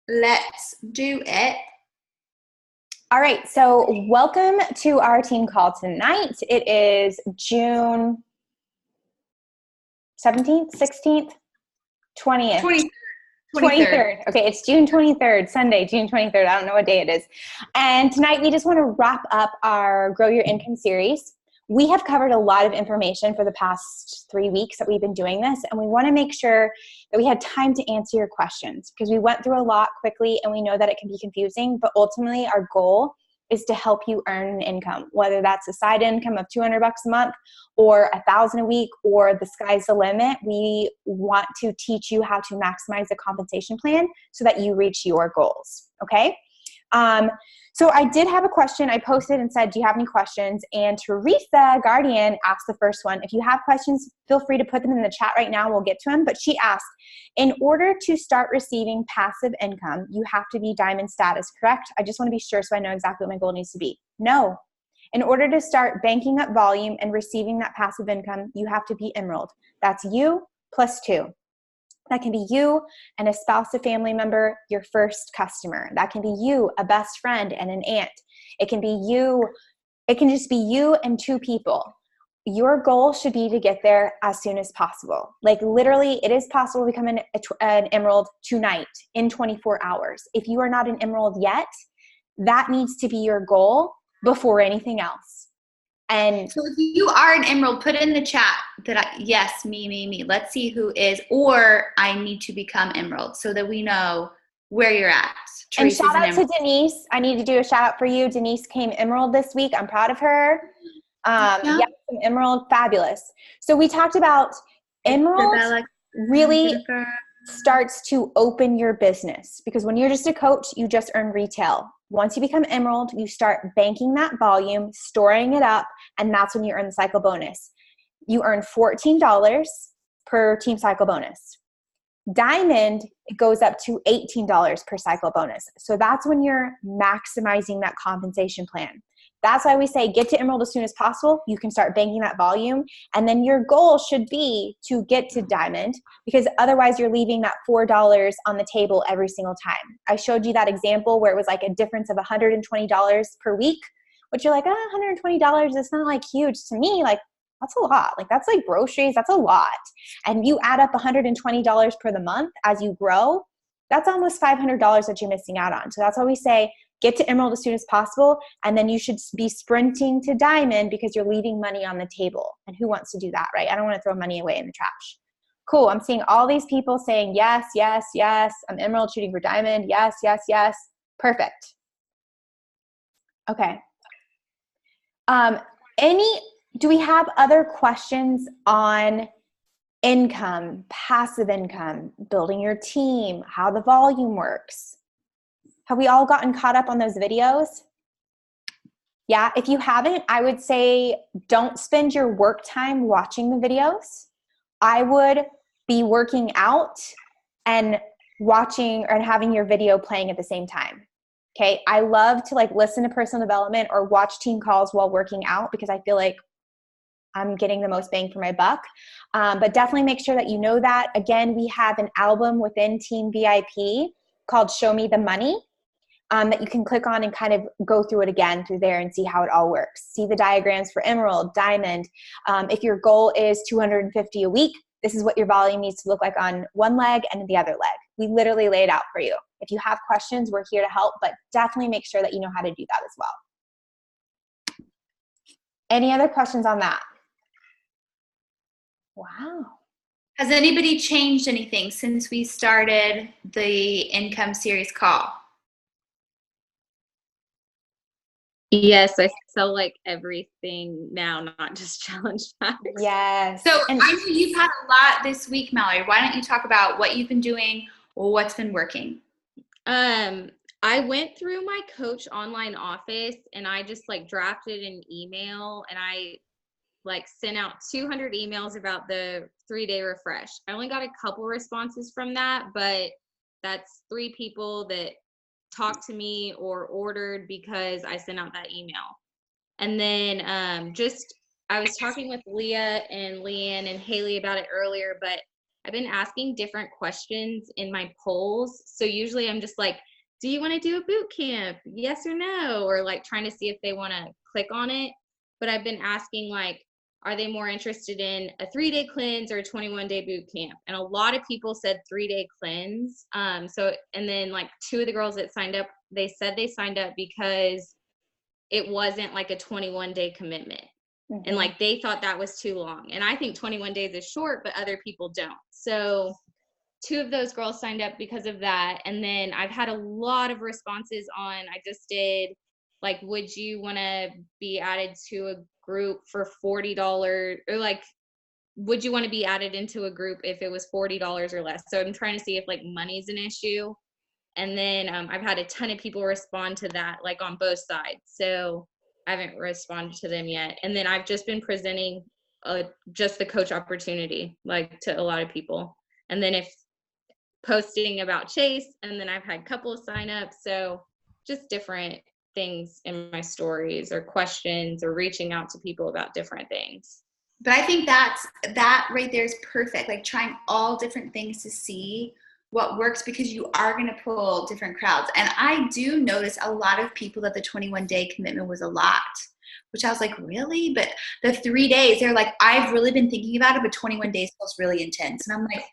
Let's do it. All right, so welcome to our team call tonight. It is June 17th, 16th, 20th, 23rd. Okay, it's June 23rd, Sunday, June 23rd. I don't know what day it is. And tonight we just want to wrap up our Grow Your Income series. We have covered a lot of information for the past 3 weeks that we've been doing this, and we want to make sure that we had time to answer your questions because we went through a lot quickly and we know that it can be confusing, but ultimately our goal is to help you earn an income, whether that's a side income of $200 a month or $1,000 a week or the sky's the limit. We want to teach you how to maximize the compensation plan so that you reach your goals, okay? So I did have a question. I posted and said, do you have any questions? And Teresa Guardian asked the first one. If you have questions, feel free to put them in the chat right now. We'll get to them. But she asked, in order to start receiving passive income, you have to be diamond status, correct? I just want to be sure so I know exactly what my goal needs to be. No. In order to start banking up volume and receiving that passive income, you have to be emerald. That's you plus 2. That can be you and a spouse, a family member, your first customer. That can be you, a best friend, and an aunt. It can be you. It can just be you and 2 people. Your goal should be to get there as soon as possible. Like literally, it is possible to become an emerald tonight in 24 hours. If you are not an emerald yet, that needs to be your goal before anything else. And so if you are an emerald, put in the chat that yes, me. Let's see who is, or I need to become emerald so that we know where you're at. Teresa's and shout out to Denise. I need to do a shout out for you. Denise came emerald this week. I'm proud of her. Yeah, emerald, fabulous. So we talked about emerald really starts to open your business because when you're just a coach, you just earn retail. Once you become emerald, you start banking that volume, storing it up, and that's when you earn the cycle bonus. You earn $14 per team cycle bonus. Diamond, it goes up to $18 per cycle bonus. So that's when you're maximizing that compensation plan. That's why we say get to emerald as soon as possible. You can start banking that volume. And then your goal should be to get to diamond because otherwise you're leaving that $4 on the table every single time. I showed you that example where it was like a difference of $120 per week, which you're like, $120, it's not like huge to me. Like, that's a lot. Like that's like groceries. That's a lot. And you add up $120 per the month as you grow. That's almost $500 that you're missing out on. So that's why we say get to emerald as soon as possible. And then you should be sprinting to diamond because you're leaving money on the table. And who wants to do that, right? I don't want to throw money away in the trash. Cool. I'm seeing all these people saying yes, yes, yes. I'm emerald shooting for diamond. Yes, yes, yes. Perfect. Okay. Do we have other questions on income, passive income, building your team, how the volume works? Have we all gotten caught up on those videos? Yeah, if you haven't, I would say don't spend your work time watching the videos. I would be working out and watching and having your video playing at the same time. Okay, I love to like listen to personal development or watch team calls while working out because I feel like I'm getting the most bang for my buck. But definitely make sure that you know that. Again, we have an album within Team VIP called Show Me the Money that you can click on and kind of go through it again through there and see how it all works. See the diagrams for emerald, diamond. If your goal is 250 a week, this is what your volume needs to look like on one leg and the other leg. We literally lay it out for you. If you have questions, we're here to help, but definitely make sure that you know how to do that as well. Any other questions on that? Wow. Has anybody changed anything since we started the income series call? Yes, I sell like everything now, not just challenge packs. Yes. So I know you've had a lot this week, Mallory. Why don't you talk about what you've been doing or what's been working? I went through my coach online office and I just like drafted an email and I like sent out 200 emails about the 3-day refresh. I only got a couple responses from that, but that's 3 people that talked to me or ordered because I sent out that email. And then I was talking with Leah and Leanne and Haley about it earlier, but I've been asking different questions in my polls. So usually I'm just like, do you want to do a boot camp? Yes or no? Or like trying to see if they want to click on it. But I've been asking like, are they more interested in a 3-day cleanse or a 21-day boot camp? And a lot of people said 3-day cleanse. And then like 2 of the girls that signed up, they said they signed up because it wasn't like a 21-day commitment. Mm-hmm. And like they thought that was too long. And I think 21 days is short, but other people don't. So 2 of those girls signed up because of that. And then I've had a lot of responses on, I just did like, would you want to be added to a group for $40, or like, would you want to be added into a group if it was $40 or less? So I'm trying to see if like money's an issue. And then I've had a ton of people respond to that, like on both sides. So I haven't responded to them yet. And then I've just been presenting just the coach opportunity, like to a lot of people. And then if posting about Chase, and then I've had a couple of signups. So just different things in my stories or questions or reaching out to people about different things. But I think that right there is perfect. Like trying all different things to see what works, because you are going to pull different crowds. And I do notice a lot of people that the 21-day commitment was a lot, which I was like, really? But the 3 days, they're like, I've really been thinking about it, but 21 days feels really intense. And I'm like,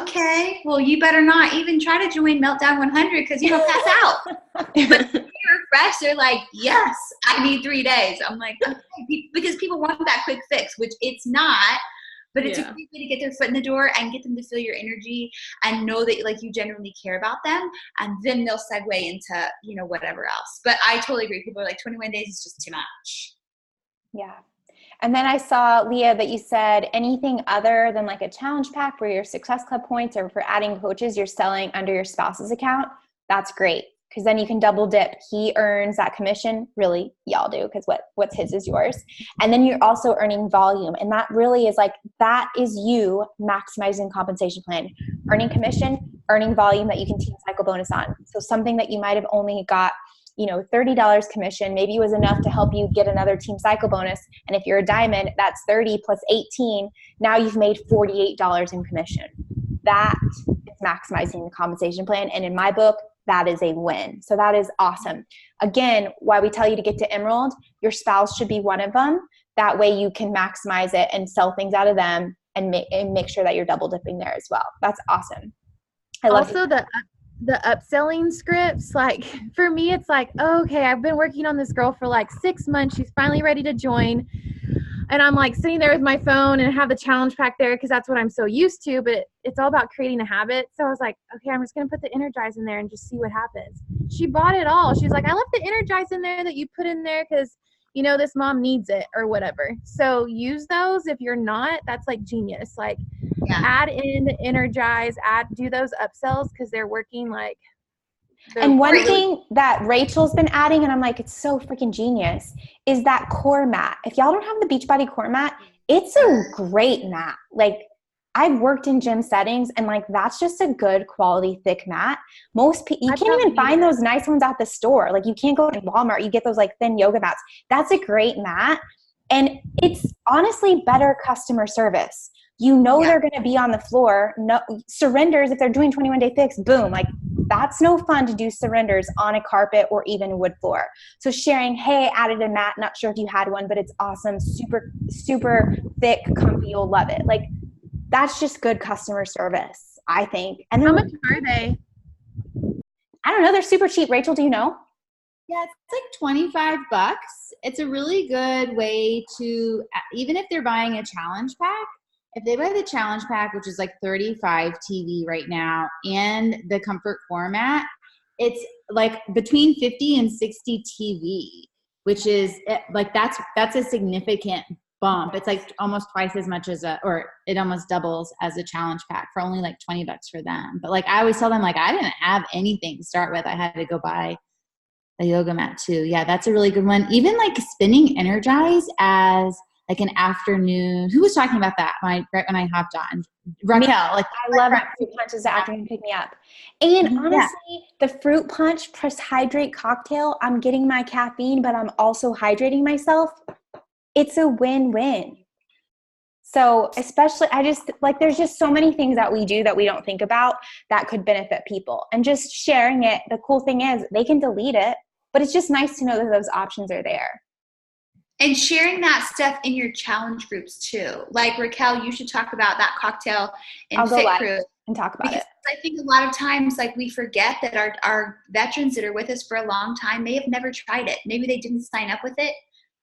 okay, well, you better not even try to join Meltdown 100 because you're going to pass out. But you're fresh, they're like, yes, I need 3 days. I'm like, okay, because people want that quick fix, which it's not. But it's a great way to get their foot in the door and get them to feel your energy and know that like you genuinely care about them. And then they'll segue into, you know, whatever else. But I totally agree. People are like 21 days is just too much. Yeah. And then I saw, Leah, that you said anything other than like a challenge pack for your Success Club points or for adding coaches you're selling under your spouse's account. That's great. Because then you can double dip. He earns that commission. Really, y'all do, because what's his is yours. And then you're also earning volume. And that really is like, that is you maximizing compensation plan. Earning commission, earning volume that you can team cycle bonus on. So something that you might have only got, you know, $30 commission, maybe was enough to help you get another team cycle bonus. And if you're a diamond, that's 30 plus 18. Now you've made $48 in commission. That is maximizing the compensation plan. And in my book, that is a win. So that is awesome. Again, why we tell you to get to Emerald, your spouse should be one of them. That way you can maximize it and sell things out of them and make sure that you're double dipping there as well. That's awesome. I love also the upselling scripts. Like for me, it's like, oh, okay, I've been working on this girl for like 6 months. She's finally ready to join. And I'm like sitting there with my phone and have the challenge pack there because that's what I'm so used to, but it's all about creating a habit. So I was like, okay, I'm just going to put the Energize in there and just see what happens. She bought it all. She's like, I left the Energize in there that you put in there because, you know, this mom needs it or whatever. So use those. If you're not, that's like genius. Like add in the Energize, do those upsells because they're working like. And one thing that Rachel's been adding, and I'm like, it's so freaking genius, is that core mat. If y'all don't have the Beachbody core mat, it's a great mat. Like I've worked in gym settings and like, that's just a good quality, thick mat. Most people, you can't even find those nice ones at the store. Like you can't go to Walmart, you get those like thin yoga mats. That's a great mat. And it's honestly better customer service. You know, they're going to be on the floor. No surrenders. If they're doing 21-day fix, boom, like that's no fun to do surrenders on a carpet or even wood floor. So sharing, hey, I added a mat. Not sure if you had one, but it's awesome. Super, super thick, comfy. You'll love it. Like that's just good customer service, I think. And how much are they? I don't know. They're super cheap. Rachel, do you know? Yeah, it's like $25. It's a really good way to, even if they're buying a challenge pack, if they buy the challenge pack, which is like 35 TV right now, and the comfort format, it's like between 50 and 60 TV, which is like, that's a significant bump. It's like almost twice as much as or it almost doubles as a challenge pack for only like $20 for them. But like, I always tell them like, I didn't have anything to start with. I had to go buy a yoga mat too. Yeah, that's a really good one. Even like spinning Energize as like an afternoon. Who was talking about that right when I hopped on? Raquel. Like I love that fruit punch as the afternoon pick me up. And honestly, the fruit punch plus hydrate cocktail, I'm getting my caffeine, but I'm also hydrating myself. It's a win-win. So especially, I just like, there's just so many things that we do that we don't think about that could benefit people, and just sharing it. The cool thing is they can delete it, but it's just nice to know that those options are there. And sharing that stuff in your challenge groups too. Like Raquel, you should talk about that cocktail and I'll go fit live crew. and talk about Because it. I think a lot of times, like, we forget that our veterans that are with us for a long time may have never tried it. Maybe they didn't sign up with it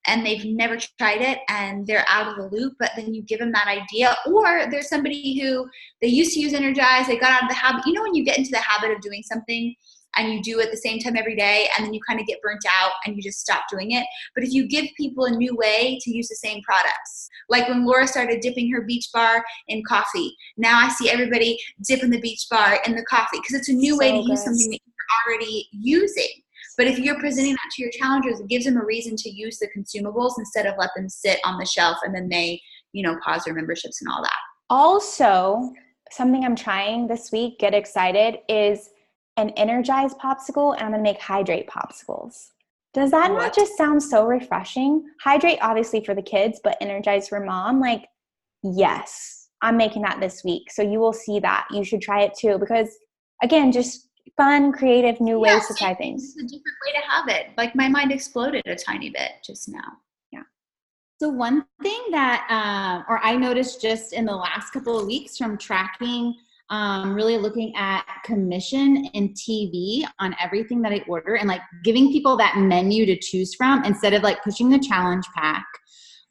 and they've never tried it and they're out of the loop, but then you give them that idea. Or there's somebody who they used to use Energize, they got out of the habit. You know, when you get into the habit of doing something and you do it at the same time every day, and then you kind of get burnt out and you just stop doing it. But if you give people a new way to use the same products, like when Laura started dipping her Beach Bar in coffee, now I see everybody dipping the Beach Bar in the coffee because it's a new way to use something that you're already using. But if you're presenting that to your challengers, it gives them a reason to use the consumables instead of let them sit on the shelf and then they, pause their memberships and all that. Also, something I'm trying this week, get excited, is an Energize popsicle, and I'm going to make Hydrate popsicles. Does that not just sound so refreshing? Hydrate, obviously, for the kids, but Energize for mom. Like, yes, I'm making that this week. So you will see that. You should try it too, because, again, just fun, creative, new ways to try things. It's a different way to have it. Like, my mind exploded a tiny bit just now. Yeah. So one thing that, or I noticed just in the last couple of weeks from tracking, really looking at commission and TV on everything that I order, and like giving people that menu to choose from instead of like pushing the challenge pack.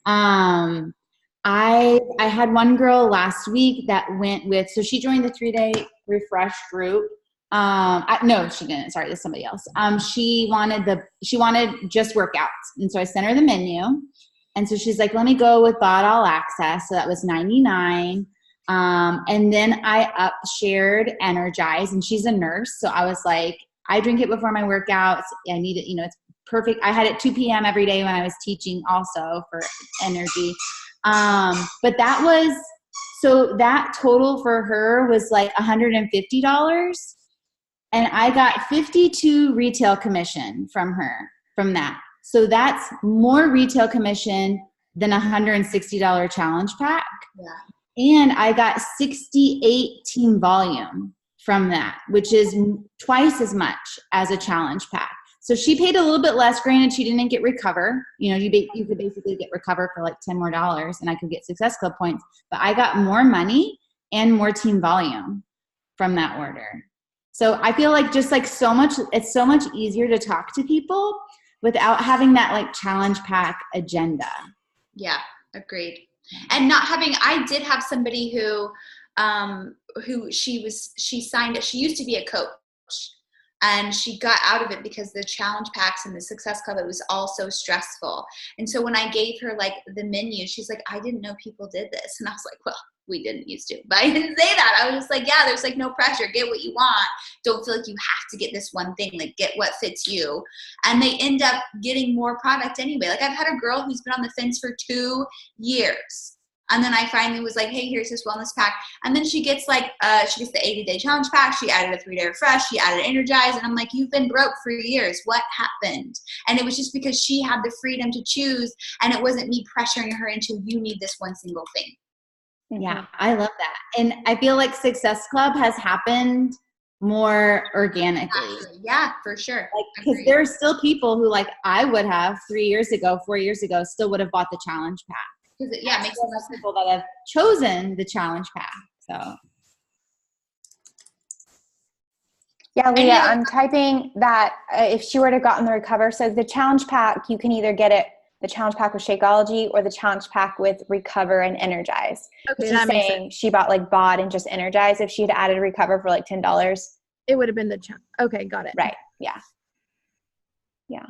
I had one girl last week that went with, so she joined the 3-day refresh group. No, she didn't. Sorry, this is somebody else. She wanted just workouts. And so I sent her the menu. And so she's like, let me go with Bot All Access. So that was $99. And then I shared Energize, and she's a nurse. So I was like, I drink it before my workouts. I need it. It's perfect. I had it 2 p.m. every day when I was teaching also for energy. But that total for her was like $150. And I got 52 retail commission from that. So that's more retail commission than $160 challenge pack. Yeah. And I got 68 team volume from that, which is twice as much as a challenge pack. So she paid a little bit less. Granted, she didn't get Recover. You could basically get Recover for like $10 more, and I could get Success Club points. But I got more money and more team volume from that order. So I feel like just like it's so much easier to talk to people without having that like challenge pack agenda. Yeah, agreed. And I did have somebody who she signed it. She used to be a coach and she got out of it because the challenge packs and the Success Club, it was all so stressful. And so when I gave her like the menu, she's like, I didn't know people did this. And I was like, well, we didn't used to, but I didn't say that. I was just like, yeah, there's like no pressure. Get what you want. Don't feel like you have to get this one thing. Like, get what fits you. And they end up getting more product anyway. Like, I've had a girl who's been on the fence for 2 years. And then I finally was like, hey, here's this wellness pack. And then she gets the 80-day challenge pack. She added a 3-day refresh. She added Energize. And I'm like, you've been broke for years. What happened? And it was just because she had the freedom to choose. And it wasn't me pressuring her into, you need this one single thing. Yeah, I love that. And I feel like Success Club has happened more organically. Yeah, for sure. Because there are still people who, like I would have 3 years ago, 4 years ago, still would have bought the challenge pack. Because it makes sense. People that have chosen the challenge pack. So. Yeah, Leah, I'm typing that if she were to have gotten the Recover, says the challenge pack, you can either get it, the challenge pack with Shakeology or the challenge pack with Recover and Energize. Okay, she's saying she bought like Bod and just Energize. If she had added Recover for like $10. It would have been the okay, got it. Right, yeah. Yeah.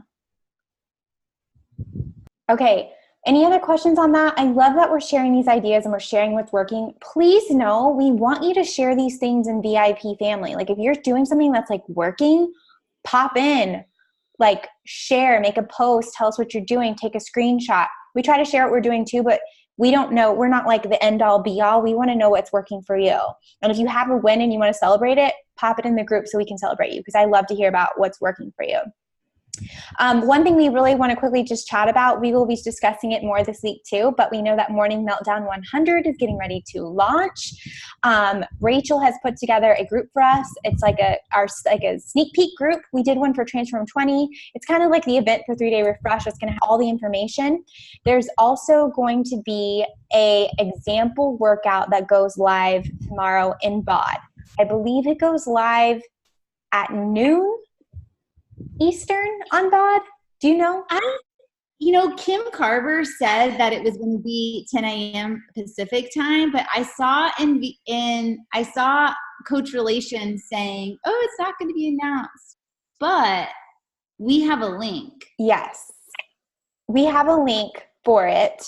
Okay, any other questions on that? I love that we're sharing these ideas and we're sharing what's working. Please know we want you to share these things in VIP family. Like, if you're doing something that's like working, pop in. Like, share, make a post, tell us what you're doing, take a screenshot. We try to share what we're doing too, but we don't know. We're not like the end all be all. We want to know what's working for you. And if you have a win and you want to celebrate it, pop it in the group so we can celebrate you, because I love to hear about what's working for you. One thing we really want to quickly just chat about, we will be discussing it more this week too, but we know that Morning Meltdown 100 is getting ready to launch. Rachel has put together a group for us. It's like a sneak peek group. We did one for Transform 20. It's kind of like the event for 3 Day Refresh. It's going to have all the information. There's also going to be a example workout that goes live tomorrow in BOD. I believe it goes live at noon Eastern on BOD. Do you know? Kim Carver said that it was going to be 10 a.m. Pacific time, but I saw I saw Coach Relations saying, "Oh, it's not going to be announced," but we have a link. Yes, we have a link for it.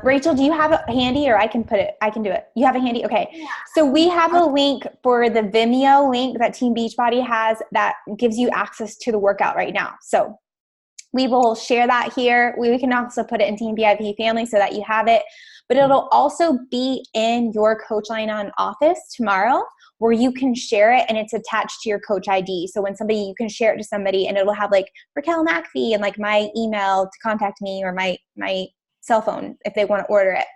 Rachel, do you have it handy, or I can do it? You have it handy? Okay. Yeah. So we have a link for the Vimeo link that Team Beachbody has that gives you access to the workout right now. So we will share that here. We can also put it in Team VIP family so that you have it, but it'll also be in your Coach Line On office tomorrow where you can share it and it's attached to your Coach ID. So when you can share it to somebody and it'll have like Raquel McAfee and like my email to contact me or my cell phone if they want to order it.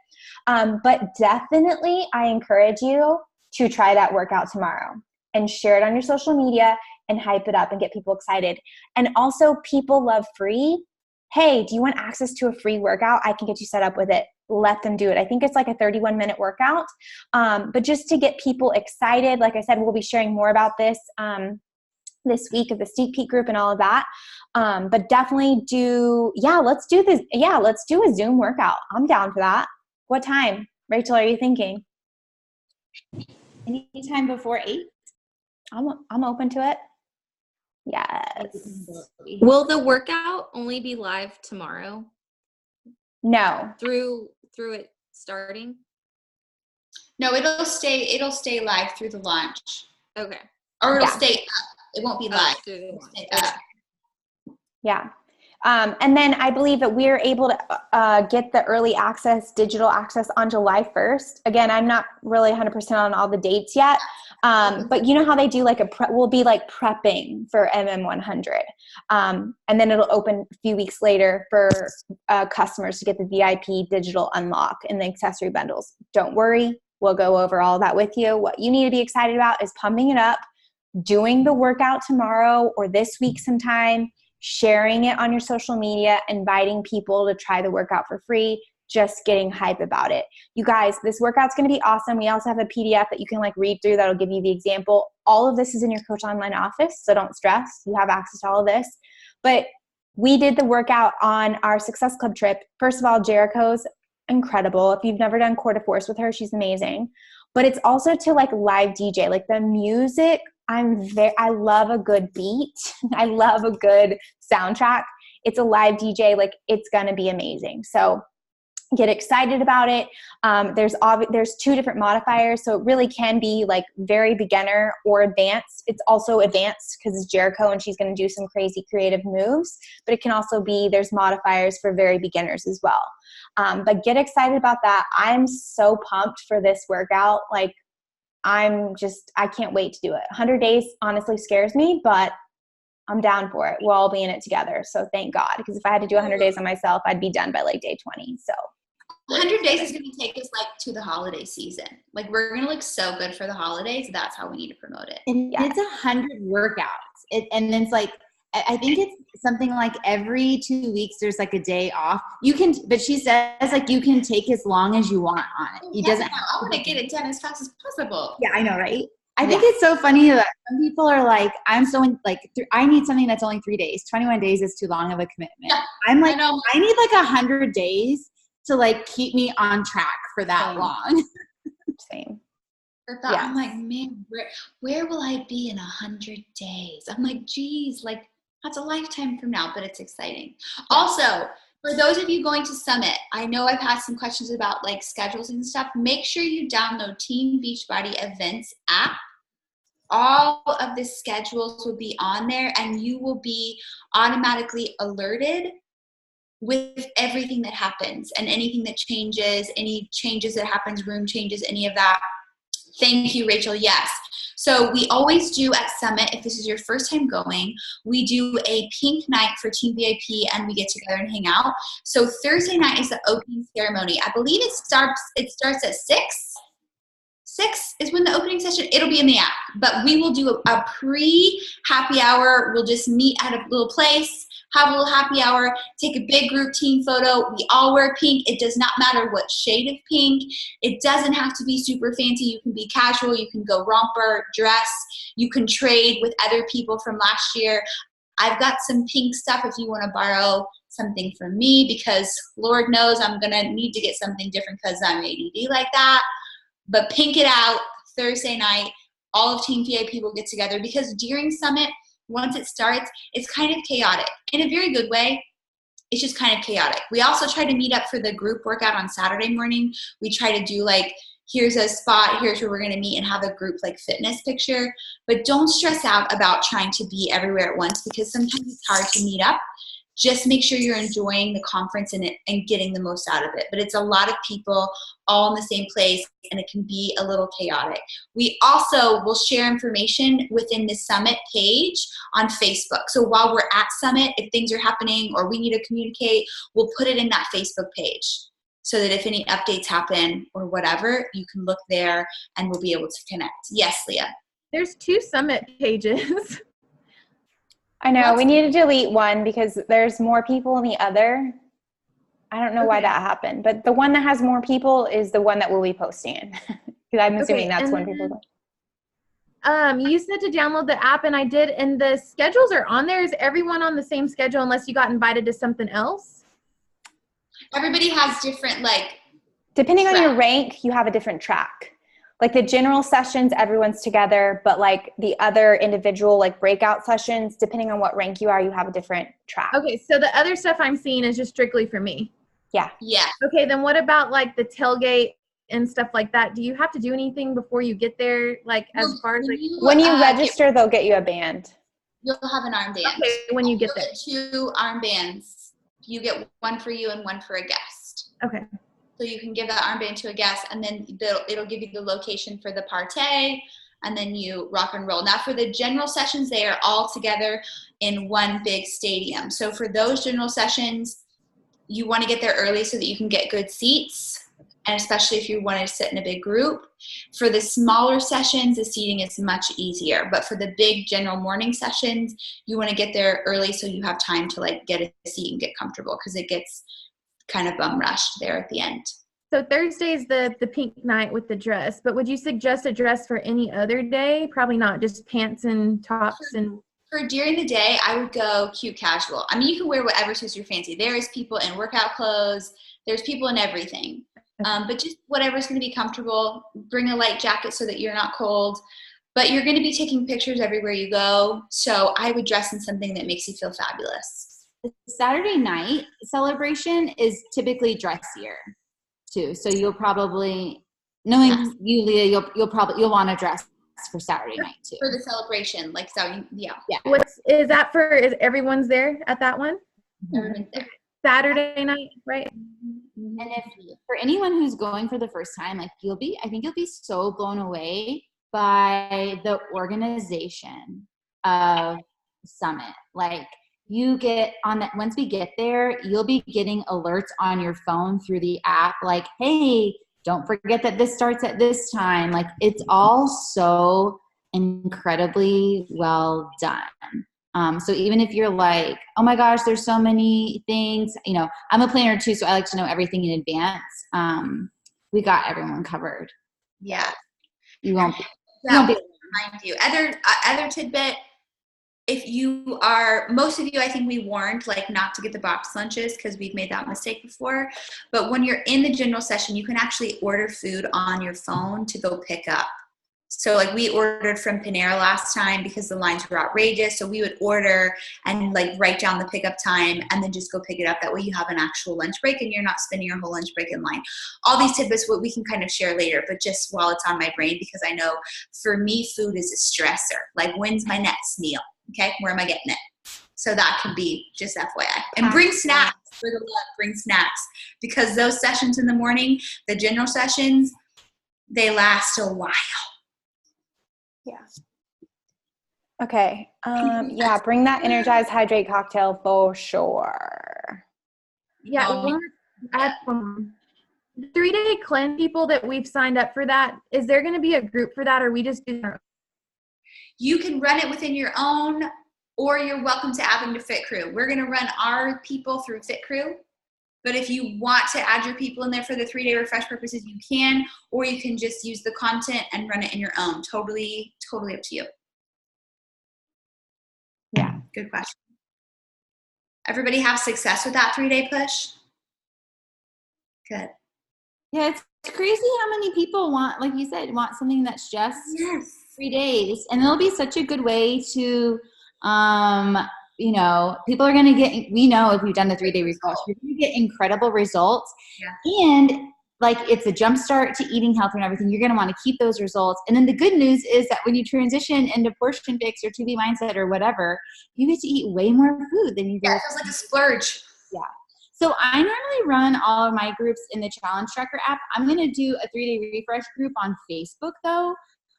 But definitely I encourage you to try that workout tomorrow and share it on your social media and hype it up and get people excited. And also people love free. Hey, do you want access to a free workout? I can get you set up with it. Let them do it. I think it's like a 31-minute workout. But just to get people excited, like I said, we'll be sharing more about this week of the Sneak Peek group and all of that. But definitely let's do this. Yeah, let's do a Zoom workout. I'm down for that. What time, Rachel, are you thinking? Anytime before 8. I'm open to it. Yes. Will the workout only be live tomorrow? No. Through it starting? No, it'll stay live through the launch. Okay. Or it'll stay up. It won't be live. It'll stay up. Yeah. And then I believe that we're able to get the early access, digital access on July 1st. Again, I'm not really 100% on all the dates yet. But you know how they do like we'll be like prepping for MM100. And then it'll open a few weeks later for customers to get the VIP digital unlock and the accessory bundles. Don't worry. We'll go over all that with you. What you need to be excited about is pumping it up, doing the workout tomorrow or this week sometime, sharing it on your social media, inviting people to try the workout for free, just getting hype about it. You guys, this workout's going to be awesome. We also have a PDF that you can like read through that'll give you the example. All of this is in your Coach Online office, so don't stress. You have access to all of this. But we did the workout on our Success Club trip. First of all, Jericho's incredible. If you've never done Core de Force with her, she's amazing. But it's also to like live DJ, like the music. I love a good beat. I love a good soundtrack. It's a live DJ. Like it's going to be amazing. So get excited about it. There's 2 different modifiers. So it really can be like very beginner or advanced. It's also advanced because it's Jericho and she's going to do some crazy creative moves, but it can also be, there's modifiers for very beginners as well. But get excited about that. I'm so pumped for this workout. Like I can't wait to do it. 100 days honestly scares me, but I'm down for it. We'll all be in it together. So thank God, because if I had to do 100 days on myself, I'd be done by like day 20. So 100 days is going to take us like to the holiday season. Like we're going to look so good for the holidays. That's how we need to promote it. And it's 100 workouts. And then it's like, I think it's something like every 2 weeks, there's like a day off. But she says like you can take as long as you want on it. I want to get it done as fast as possible. Yeah, I know, right? I think it's so funny that some people are like, I need something that's only 3 days. 21 days is too long of a commitment. Yeah, I'm like, I need like 100 days to like keep me on track for that long. Same. I'm like, man, where will I be in 100 days? I'm like, geez, like that's a lifetime from now, but it's exciting. Also, for those of you going to Summit, I know I've had some questions about like schedules and stuff. Make sure you download Team Beachbody Events app. All of the schedules will be on there and you will be automatically alerted with everything that happens and anything that changes, any changes that happens, room changes, any of that. Thank you, Rachel. Yes. So we always do at Summit, if this is your first time going, we do a pink night for Team VIP and we get together and hang out. So Thursday night is the opening ceremony. I believe it starts at 6. 6 is when the opening session, it'll be in the app, but we will do a pre-happy hour. We'll just meet at a little place, have a little happy hour, take a big group team photo. We all wear pink. It does not matter what shade of pink. It doesn't have to be super fancy. You can be casual. You can go romper, dress. You can trade with other people from last year. I've got some pink stuff if you want to borrow something from me, because Lord knows I'm going to need to get something different because I'm ADD like that. But pink it out Thursday night. All of Team VIP will get together, because during Summit, once it starts, it's kind of chaotic. In a very good way, it's just kind of chaotic. We also try to meet up for the group workout on Saturday morning. We try to do like, here's a spot, here's where we're gonna meet, and have a group like fitness picture. But don't stress out about trying to be everywhere at once, because sometimes it's hard to meet up. Just make sure you're enjoying the conference and getting the most out of it. But it's a lot of people all in the same place, and it can be a little chaotic. We also will share information within the Summit page on Facebook. So while we're at Summit, if things are happening or we need to communicate, we'll put it in that Facebook page, so that if any updates happen or whatever, you can look there and we'll be able to connect. Yes, Leah? There's 2 Summit pages. I know, we need to delete one because there's more people in the other. I don't know why that happened, but the one that has more people is the one that we'll be posting in. Because I'm assuming that's when people go. You said to download the app, and I did, and the schedules are on there. Is everyone on the same schedule unless you got invited to something else? Everybody has different, like, depending on your rank, you have a different track. Like the general sessions, everyone's together, but like the other individual, like breakout sessions, depending on what rank you are, you have a different track. Okay, so the other stuff I'm seeing is just strictly for me. Yeah. Yeah. Okay, then what about like the tailgate and stuff like that? Do you have to do anything before you get there? Like as far as like when you register, they'll get you a band. You'll have an armband. Okay, when you get there. Get 2 armbands. You get one for you and one for a guest. Okay. So you can give that armband to a guest, and then it'll give you the location for the party, and then you rock and roll. Now for the general sessions, they are all together in one big stadium. So for those general sessions, you want to get there early so that you can get good seats, and especially if you want to sit in a big group. For the smaller sessions, the seating is much easier. But for the big general morning sessions, you want to get there early so you have time to like get a seat and get comfortable, because it gets kind of bum rushed there at the end. So Thursday's the pink night with the dress, but would you suggest a dress for any other day? Probably not, just pants and tops and. For during the day, I would go cute casual. I mean, you can wear whatever suits your fancy. There is people in workout clothes. There's people in everything. But just whatever's going to be comfortable. Bring a light jacket so that you're not cold. But you're going to be taking pictures everywhere you go. So I would dress in something that makes you feel fabulous. The Saturday night celebration is typically dressier too. So you'll probably, knowing you, Leah, you'll want to dress for Saturday night too. For the celebration, like, so, yeah. Is that for, is everyone's there at that one? Everyone's there. Saturday night, right? And if for anyone who's going for the first time, like I think you'll be so blown away by the organization of Summit. Like, you get on that, once we get there, you'll be getting alerts on your phone through the app, like, hey, don't forget that this starts at this time. Like, it's all so incredibly well done. So even if you're like, oh my gosh, there's so many things, you know, I'm a planner too, so I like to know everything in advance. We got everyone covered. Yeah. You won't be. Remind you. Other tidbit. If you are, most of you, I think we warned like not to get the box lunches because we've made that mistake before. But when you're in the general session, you can actually order food on your phone to go pick up. So like we ordered from Panera last time because the lines were outrageous. So we would order and like write down the pickup time and then just go pick it up. That way you have an actual lunch break and you're not spending your whole lunch break in line. All these tidbits, what we can kind of share later, but just while it's on my brain, because I know for me, food is a stressor. Like, when's my next meal? Okay, where am I getting it? So that could be just FYI. And bring snacks, for the love, bring snacks. Because those sessions in the morning, the general sessions, they last a while. Yeah. Okay. Yeah, bring that Energize Hydrate cocktail for sure. Yeah, we'll add some 3-day cleanse people that we've signed up for that. Is there going to be a group for that, or we just do our You can run it within your own, or you're welcome to add them to Fit Crew. We're going to run our people through Fit Crew. But if you want to add your people in there for the 3-day refresh purposes, you can, or you can just use the content and run it in your own. Totally up to you. Yeah. Good question. Everybody have success with that 3-day push? Good. Yeah, it's crazy how many people want, like you said, want something that's just 3 days. And it'll be such a good way to, you know, people are going to get, we know if we've done the 3-day refresh, you're going to get incredible results. Yeah. And like it's a jump start to eating healthy and everything. You're going to want to keep those results. And then the good news is that when you transition into Portion Fix or 2B Mindset or whatever, you get to eat way more food than you do. Yeah, it feels like a splurge. Yeah. So I normally run all of my groups in the Challenge Tracker app. I'm going to do a 3-day refresh group on Facebook though,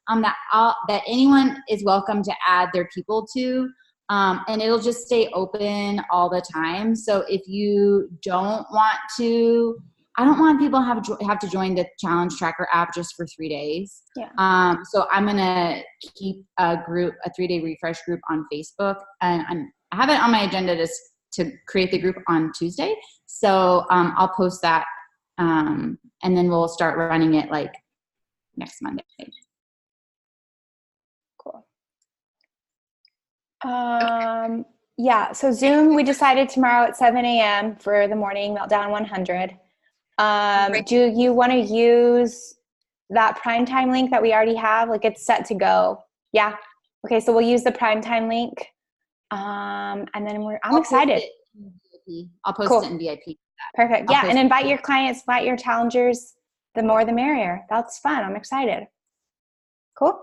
that anyone is welcome to add their people to. And it'll just stay open all the time. So if you don't want to, I don't want people have to join the Challenge Tracker app just for 3 days. Yeah. So I'm going to keep a 3-day refresh group on Facebook, and I have it on my agenda to create the group on Tuesday. So I'll post that, and then we'll start running it like next Monday. Cool. Yeah, so Zoom, we decided tomorrow at 7 a.m. for the morning Meltdown 100. Do you want to use that primetime link that we already have? Like it's set to go. Yeah. Okay, so we'll use the primetime link. And then I'm excited. I'll post it in VIP. Perfect. Yeah, and invite your clients, invite your challengers. The more the merrier. That's fun. I'm excited. Cool.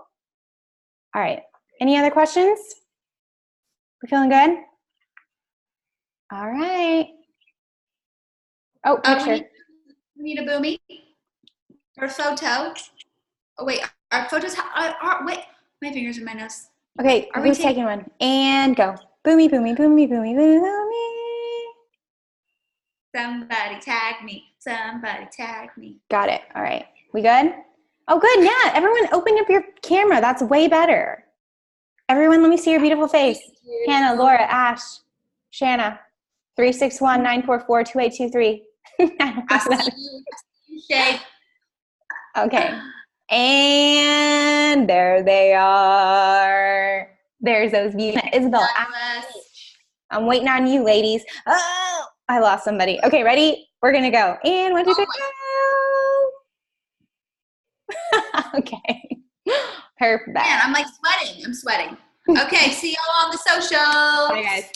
All right. Any other questions? We're feeling good? All right. Oh, picture. We need a Boomy or a photo. Oh, wait. Our photos, wait. My fingers are in my nose. Okay, who's taking one? And go. Boomy, boomy, boomy, boomy, boomy. Somebody tag me. Somebody tag me. Got it. All right. We good? Oh, good. Yeah. Everyone open up your camera. That's way better. Everyone, let me see your beautiful face. Hannah, Laura, Ash, Shanna, 361-944-2823. Shade. Okay. And there they are. There's those beautiful. Isabel, I'm waiting on you, ladies. Oh, I lost somebody. Okay, ready? We're going to go. And 1, 2, 3, go. Okay. Perfect. Man, I'm like sweating. I'm sweating. Okay, see y'all on the social. Bye, guys.